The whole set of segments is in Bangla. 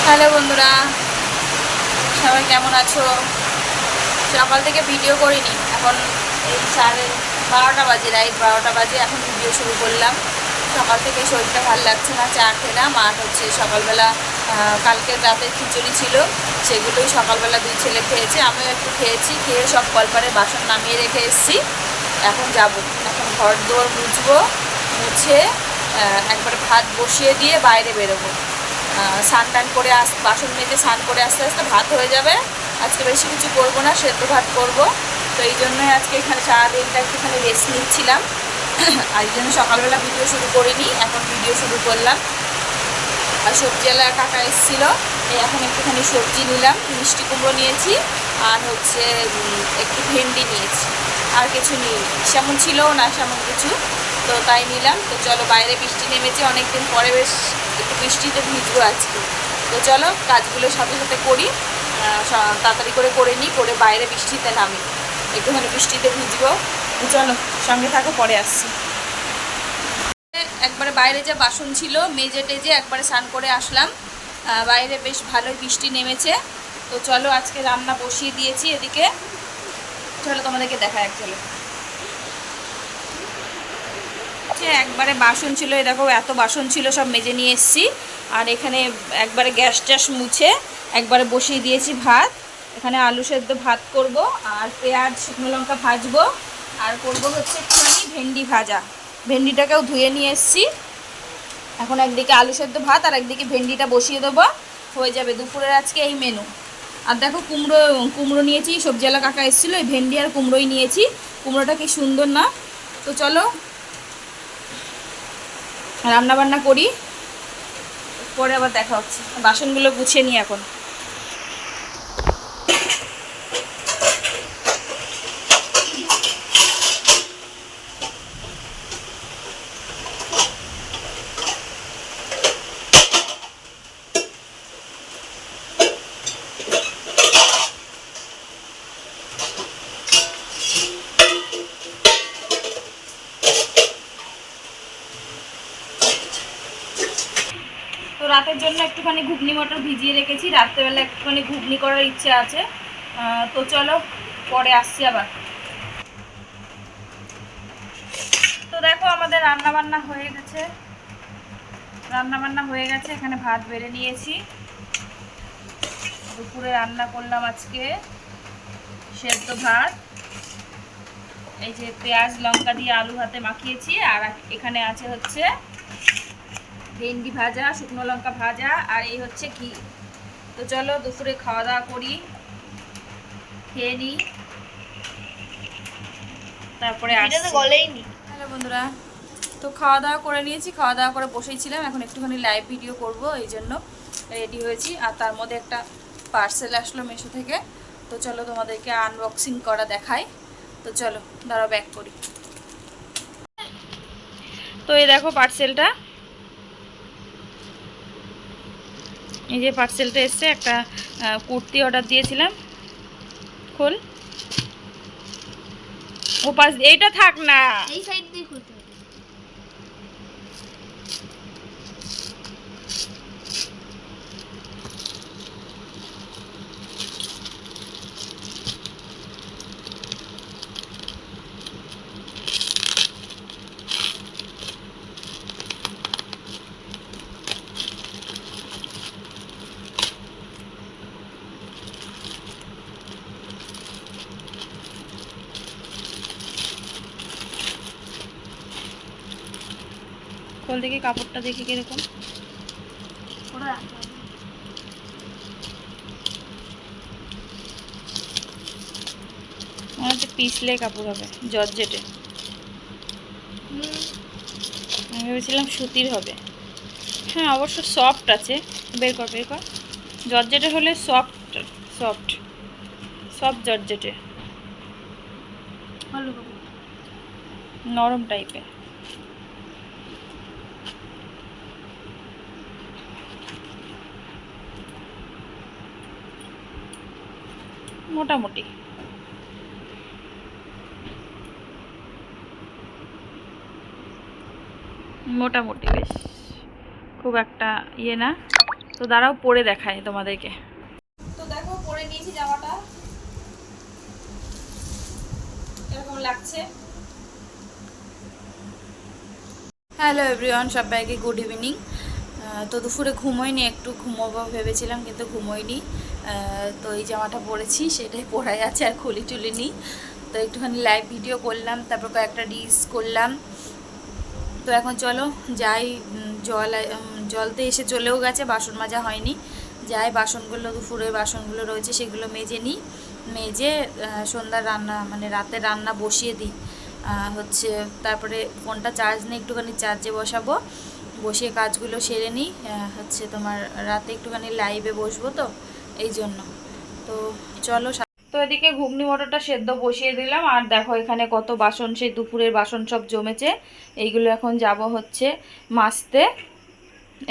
হ্যালো বন্ধুরা, সবাই কেমন আছো? সকাল থেকে ভিডিও করিনি, এখন এই 12:30 বাজে, রাইট 12টা বাজে এখন ভিডিও শুরু করলাম। সকাল থেকে শরীরটা ভালো লাগছে না, চা খেলাম। আর হচ্ছে সকালবেলা কালকের রাতের খিচুড়ি ছিল, সেগুলোই সকালবেলা দুই ছেলে খেয়েছে, আমিও একটু খেয়েছি। খেয়ে সব কলপারে বাসন নামিয়ে রেখে এসেছি। এখন এখন ঘর দোর মুছে একবারে ভাত বসিয়ে দিয়ে বাইরে বেরোবো। স্নান টান করে বাসন মেজে স্নান করে আস্তে আস্তে ভাত হয়ে যাবে। আজকে বেশি কিছু করবো না, সেদ্ধ ভাত করবো। তো এই জন্যই আজকে এখানে সারাদিনটা একটুখানি রেস্ট নিচ্ছিলাম। আর এই জন্য সকালবেলা ভিডিও শুরু করিনি, এখন ভিডিও শুরু করলাম। আর সবজিওয়ালা কাকা এসেছিলো, এখন একটুখানি সবজি নিলাম। মিষ্টি কুমড়ো নিয়েছি আর হচ্ছে একটু ভেন্ডি নিয়েছি, আর কিছু নিই সেমন ছিল না সেমন কিছু, তো তাই নিলাম। তো চলো, বাইরে বৃষ্টি নেমেছে অনেকদিন পরে, বেশ একটু বৃষ্টিতে ভিজবো আজকে। তো চলো কাজগুলো সাথে সাথে করি, তাড়াতাড়ি করে নিই, করে বাইরে বৃষ্টিতে নামি, একটুখানি বৃষ্টিতে ভিজবো। চলো সঙ্গে থাকো, পরে আসছি। একবারে বাইরে যে বাসন ছিল মেজে টেজে একবারে স্নান করে আসলাম। বাইরে বেশ ভালোই বৃষ্টি নেমেছে। তো চলো আজকে রান্না বসিয়ে দিয়েছি এদিকে, চলো তোমাদেরকে দেখা চলো। একবারে বাসন ছিল, এই দেখো এত বাসন ছিল, সব মেজে নিয়ে এসেছি। আর এখানে একবারে গ্যাস ট্যাস মুছে একবারে বসিয়ে দিয়েছি ভাত। এখানে আলু সেদ্ধ ভাত করব, আর পেঁয়াজ শুকনো লঙ্কা ভাজবো, আর করব হচ্ছে একটুখানি ভেন্ডি ভাজা। ভেন্ডিটাকেও ধুয়ে নিয়ে এসেছি। এখন একদিকে আলু সেদ্ধ ভাত আর একদিকে ভেন্ডিটা বসিয়ে দেবো, হয়ে যাবে দুপুরের আজকে এই মেনু। আর দেখো কুমড়ো নিয়েছি, সবজিওয়ালা কাকা এসেছিলো, এই ভেন্ডি আর কুমড়োই নিয়েছি। কুমড়োটা কি সুন্দর না? তো চলো রান্নাবান্না করি, পরে আবার দেখা হচ্ছে। বাসনগুলো গুছিয়ে নিই এখন। তো রাতের জন্য একটুখানি ঘুগনি মটর ভিজিয়ে রেখেছি, রাত্রেবেলা একটুখানি ঘুগনি করার ইচ্ছে আছে। তো চলো পরে আসছি আবার। তো দেখো আমাদের রান্নাবান্না হয়ে গেছে, এখানে ভাত বেড়ে নিয়েছি। দুপুরে রান্না করলাম আজকে সেদ্ধ ভাত, এই যে পেঁয়াজ লঙ্কা দিয়ে আলু ভাতে মাখিয়েছি। আর এখানে আছে হচ্ছে ভেন্ডি ভাজা, শুকনো লঙ্কা ভাজা, আর এই হচ্ছে ঘি। তো চলো দুপুরে খাওয়া দাওয়া করি, খেয়ে নিই, তারপরে হ্যালো বন্ধুরা, তো খাওয়া দাওয়া করে নিয়েছি, খাওয়া দাওয়া করে বসেই ছিলাম। এখন একটুখানি লাইভ ভিডিও করব, এই জন্য রেডি হয়েছি। আর তার মধ্যে একটা পার্সেল আসলো মেশো থেকে, তো চলো তোমাদেরকে আনবক্সিং করা দেখাই। তো চলো দাঁড়াও ব্যাক করি। তো এই দেখো পার্সেলটা, এই যে পার্সেলটা এসছে। একটা কুর্তি অর্ডার দিয়েছিলাম। খোল, ও পাশ এইটা থাক না, এই সাইড দিয়ে খুলতে হবে। খোল দেখি কাপড়টা, দেখি কিরকম। ওরা মনে হচ্ছে পিছলে কাপড় হবে, জর্জেটে। আমি ভেবেছিলাম সুতির হবে। হ্যাঁ অবশ্য সফট আছে, বের কর। জর্জেটে হলে সফট সফট সফট জর্জেটে, ভালো নরম টাইপের। মোটামুটি মোটামুটি বেশ, খুব একটা ইয়ে না। তো দাঁড়াও পরে দেখায় তোমাদেরকে। তো দেখো পরে নিয়েছি জামাটা, এরকম লাগছে। হ্যালো এভরিওয়ান, সবাইকে গুড ইভিনিং। তো দুপুরে ঘুমোইনি, একটু ঘুমোবো ভেবেছিলাম কিন্তু ঘুমোইনি। তো এই জামাটা পরেছি, সেটাই পরাই আছে, আর খুলি টুলিনি। তো একটুখানি লাইভ ভিডিও করলাম, তারপর কয়েকটা রিলস করলাম। তো এখন চলো যাই, জলতে এসে চলেও গেছে, বাসন মাজা হয়নি। যাই বাসনগুলো, দুপুরের বাসনগুলো রয়েছে সেগুলো মেজে নিই, মেজে সন্ধ্যার রান্না মানে রাতে রান্না বসিয়ে দিই। হচ্ছে তারপরে ফোনটা চার্জ নেই, একটুখানি চার্জে বসাবো, বসিয়ে কাজগুলো সেরে নিই। হচ্ছে তোমার রাতে একটুখানি লাইভে বসবো, তো এই জন্য। তো চলো। তো এদিকে ঘুগনি মটরটা সেদ্ধ বসিয়ে দিলাম, আর দেখো এখানে কত বাসন, সেই দুপুরের বাসন সব জমেছে। এইগুলো এখন যাব হচ্ছে মাজতে,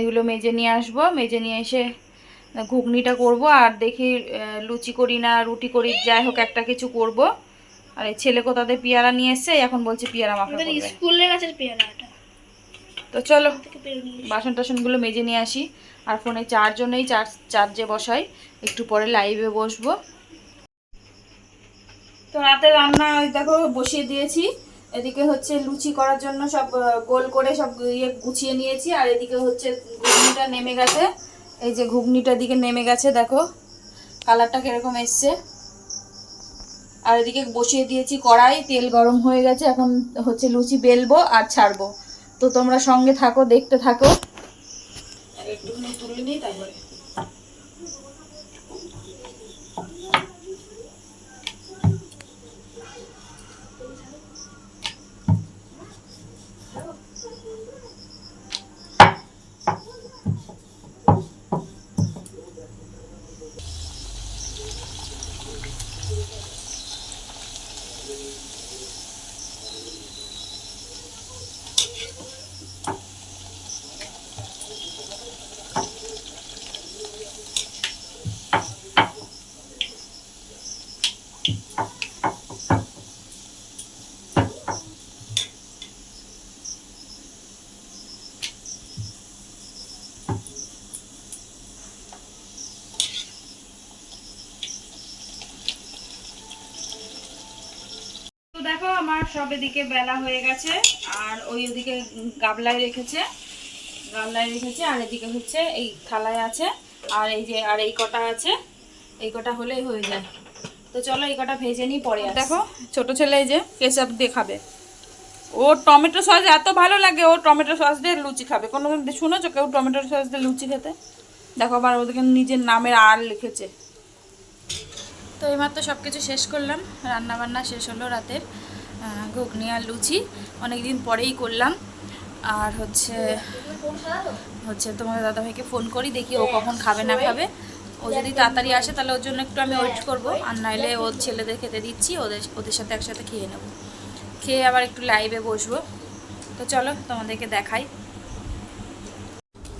এগুলো মেজে নিয়ে আসবো, মেজে নিয়ে এসে ঘুগনিটা করব। আর দেখি লুচি করি না রুটি করি, যাই হোক একটা কিছু করব। আর এই ছেলে কোথাতে পেয়ারা নিয়ে এসছে, এখন বলছে পেয়ারা মাখা করবে। স্কুলের কাছে পেয়ারা এটা। তো চলো বাসন টাসনগুলো মেজে নিয়ে আসি, আর ফোনে চার্জও নেই, চার্জে বসাই, একটু পরে লাইভে বসবো। তো রাতে রান্না ওই দেখো বসিয়ে দিয়েছি। এদিকে হচ্ছে লুচি করার জন্য সব গোল করে সব ইয়ে গুছিয়ে নিয়েছি, আর এদিকে হচ্ছে ঘুগনিটা নেমে গেছে। এই যে ঘুগনিটা দিকে নেমে গেছে, দেখো কালারটা কিরকম এসছে। আর এদিকে বসিয়ে দিয়েছি কড়াই, তেল গরম হয়ে গেছে, এখন হচ্ছে লুচি বেলবো আর ছাড়বো। তো তোমরা সঙ্গে থাকো, দেখতে থাকো। একটুখানি তুলে নিই তারপরে। তো দেখো আমার সব এদিকে বেলা হয়ে গেছে, আর ওই ওদিকে গাবলায় রেখেছে, আর এদিকে হচ্ছে এই থালায় আছে, আর এই যে আর এই কটা আছে, এই কটা হলেই হয়ে যায়। তো চলো এই কটা ভেজে নিই, পরে দেখো ছোট ছেলে এই যে কেচাপ দিয়ে খাবে, ও টমেটো সস এত ভালো লাগে, ও টমেটো সস দিয়ে লুচি খাবে। কোনো শুনেছো কেউ টমেটো সস দিয়ে লুচি খেতে? দেখো আবার ওদিকে নিজের নামের আর লিখেছে। তো এইমাত্র সব কিছু শেষ করলাম, রান্না বান্না শেষ হলো রাতের। ঘুগনি আর লুচি অনেকদিন পরেই করলাম। আর হচ্ছে তোমাদের দাদাভাইকে ফোন করি, দেখি ও কখন খাবে না খাবে। ও যদি তাড়াতাড়ি আসে তাহলে ওর জন্য একটু আমি ওয়েট করবো, আর নাইলে ওর ছেলেদের খেতে দিচ্ছি, ওদের সাথে একসাথে খেয়ে নেবো, খেয়ে আবার একটু লাইভে বসবো। তো চলো তোমাদেরকে দেখাই।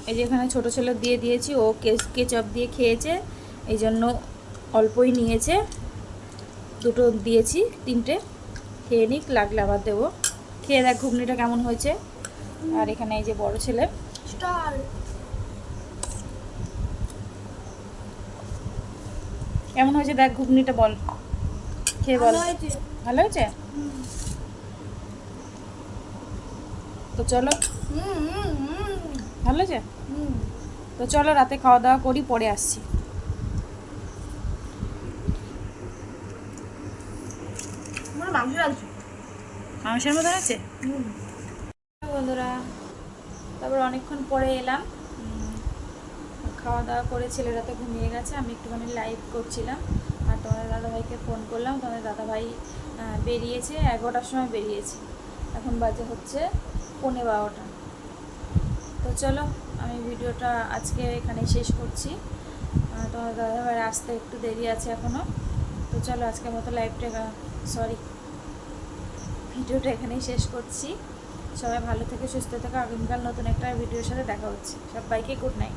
এই যে এখানে ছোটো ছেলে দিয়ে দিয়েছি, ও কেচাপ দিয়ে খেয়েছে, এই জন্য অল্পই নিয়েছে, দুটো দিয়েছি, তিনটে খেয়ে নিক, লাগলে আবার দেবো। খেয়ে দেখ ঘুগনিটা কেমন হয়েছে। আর এখানে এই যে বড় ছেলে, কেমন হয়েছে দেখ ঘুগনিটা, বল খেয়ে বল। ভালো হয়েছে? তো চলো, ভালো হয়েছে? তো চলো রাতে খাওয়া দাওয়া করি, পরে আসছি। মাংসের মতো আছে বন্ধুরা। তারপর অনেকক্ষণ পরে এলাম, খাওয়া দাওয়া করে ছেলেরা তো ঘুমিয়ে গেছে, আমি একটুখানি লাইভ করছিলাম। আর তোমাদের দাদাভাইকে ফোন করলাম, তোমাদের দাদাভাই বেরিয়েছে 11টার সময় বেরিয়েছে, এখন বাজে হচ্ছে 11:15। তো চলো আমি ভিডিওটা আজকে এখানেই শেষ করছি, তোমাদের দাদাভাই আসতে একটু দেরি আছে এখনও। তো চলো আজকের মতো ভিডিওটা এখানেই শেষ করছি। সবাই ভালো থেকে সুস্থ থেকে, আগামীকাল নতুন একটা ভিডিওর সাথে দেখা হচ্ছে। সবাইকে গুড নাইট।